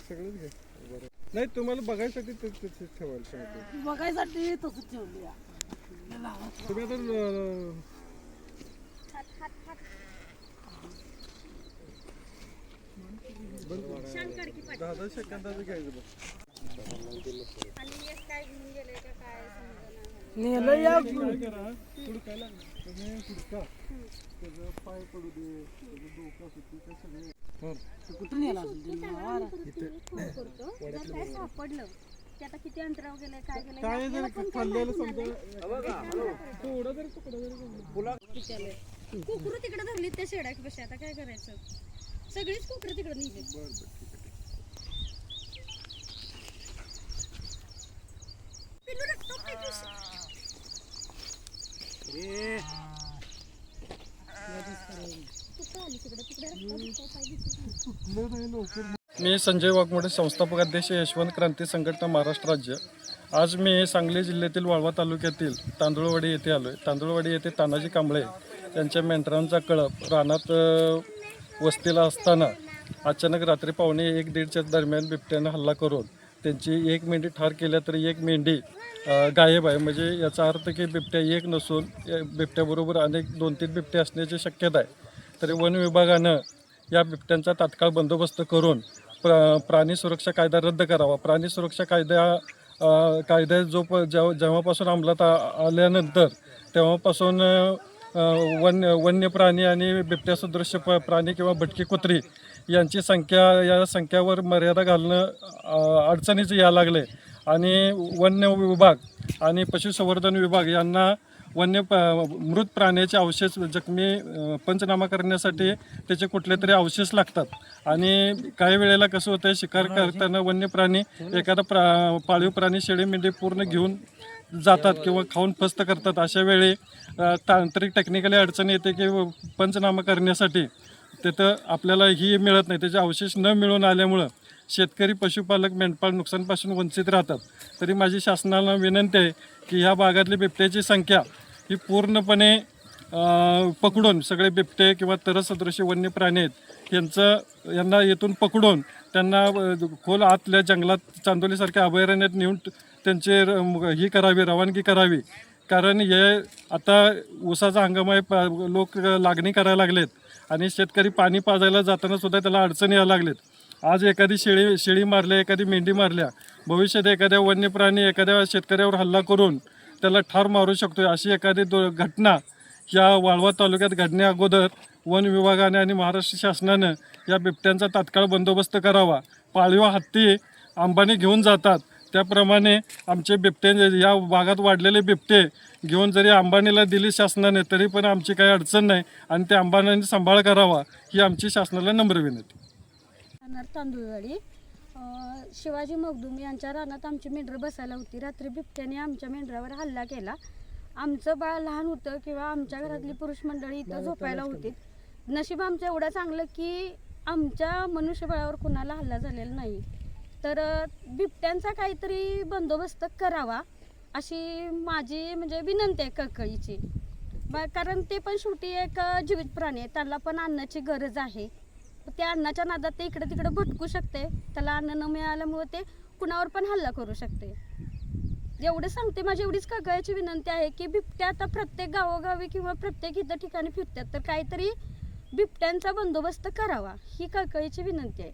सगळंच घ्या. बरं नाही तुम्हाला बघायसाठी तसंच ठेवायला सांगतो. बघायसाठी तसंच ठेवली. तुम्ही आता दादा सेकंदाचं घ्यायचं बघ. नेलं या काय करा हुडकाय लागलं तुम्ही हुडका त्याचं पाय पडू दे त्याचं डोकं सुट्टी ते सगळे कुठून नेला असेल काय सापडलं ते आता किती अंतरावर गेले काय गेले काय जर खाल्लेलं समजा थोडं जरी तुकडं जरी कुकरू तिकडे धरली त्या शेडाक बशी आता काय करायचं सगळीच कुकरू तिकडे निघली. बरं बरं मी संजय वाघमोडे संस्थापक अध्यक्ष यशवंत क्रांती संघटना महाराष्ट्र राज्य. आज मी सांगली जिल्ह्यातील वाळवा तालुक्यातील तांदूळवाडी येथे आलो आहे. तांदूळवाडी येथे तानाजी कांबळे यांच्या मेंढरांचा कळप रानात वस्तीला असताना अचानक रात्री 1:15च्या दरम्यान बिबट्यानं हल्ला करून त्यांची एक मेंढी ठार केल्या तर एक मेंढी गायब आहे. म्हणजे याचा अर्थ की बिबट्या एक नसून बिबट्याबरोबर अनेक 2-3 बिबटे असण्याची शक्यता आहे. तरी वन विभागानं या बिबट्यांचा तात्काळ बंदोबस्त करून प्राणी सुरक्षा कायदा रद्द करावा. प्राणी सुरक्षा कायदा जेव्हापासून अंमलात आल्यानंतर तेव्हापासून वन्य प्राणी आणि बिबट्यासदृश्य प्राणी किंवा भटकी कुत्री यांची या संख्यावर मर्यादा घालणं अडचणीचं यायला लागले आणि वन्य विभाग आणि पशुसंवर्धन विभाग यांना मृत प्राण्याचे अवशेष जखमी पंचनामा करण्यासाठी त्याचे कुठले तरी अवशेष लागतात. आणि काही वेळेला कसं होतं शिकार करताना वन्य प्राणी एखादा पाळीव प्राणी शेळी मेंढी पूर्ण घेऊन जातात किंवा खाऊन फस्त करतात. अशा वेळी तांत्रिक टेक्निकली अडचण येते की पंचनामा करण्यासाठी तिथं आपल्याला ही मिळत नाही. त्याचे अवशेष न मिळून आल्यामुळं शेतकरी पशुपालक मेंढपाळ नुकसानपासून वंचित राहतात. तरी माझी शासनाला विनंती आहे की ह्या भागातली बिबट्याची संख्या ही पूर्णपणे पकडून सगळे बिबटे किंवा तरसदृश्य वन्य प्राणी आहेत यांना येथून पकडून त्यांना खोल आतल्या जंगलात चांदोलीसारख्या अभयारण्यात नेऊन त्यांचे ही करावी रवानगी करावी. कारण हे आता ऊसाचा हंगाम आहे लोक लागणी करायला लागलेत आणि शेतकरी पाणी पाजायला जाताना सुद्धा त्याला अडचणी यायला लागलेत. आज एखादी शेळी मारल्या एखादी मेंढी मारल्या भविष्यात एखाद्या वन्य प्राणी एखाद्या शेतकऱ्यावर हल्ला करून त्याला ठार मारू शकतो. अशी एखादी घटना या वाळवा तालुक्यात घडण्या अगोदर वन विभागाने आणि महाराष्ट्र शासनानं या बिबट्यांचा तात्काळ बंदोबस्त करावा. पाळीव हत्ती अंबानी घेऊन जातात त्याप्रमाणे आमचे बिबटे या भागात वाढलेले बिबटे घेऊन जरी अंबानीला दिली शासनाने तरी पण आमची काही अडचण नाही आणि त्या अंबानीने सांभाळ करावा ही आमची शासनाला नम्र विनंती. तांदूळवाडी शिवाजी मगदूम यांच्या रानात आमची मेंढरं बसायला होती. रात्री बिबट्याने आमच्या मेंढरावर हल्ला केला. आमचं बाळ लहान होतं किंवा आमच्या घरातली पुरुष मंडळी इथं झोपायला होती. नशीब आमचं एवढं चांगलं की आमच्या मनुष्यबळावर कुणाला हल्ला झालेला नाही. तर बिबट्यांचा काहीतरी बंदोबस्त करावा अशी माझी म्हणजे विनंती आहे कळकळीची. कारण ते पण शेवटी एक जीवित प्राणी आहे. त्याला पण अन्नाची गरज आहे. त्या अन्नाच्या नादात ते इकडे तिकडे भटकू शकते. त्याला अन्न न मिळाल्यामुळे ते कुणावर पण हल्ला करू शकते. एवढं सांगते माझी एवढीच कळकळीची विनंती आहे की बिबट्या आता प्रत्येक गावोगावी किंवा प्रत्येक इतर ठिकाणी फिरतात तर काहीतरी बिबट्यांचा बंदोबस्त करावा ही कळकळीची विनंती आहे.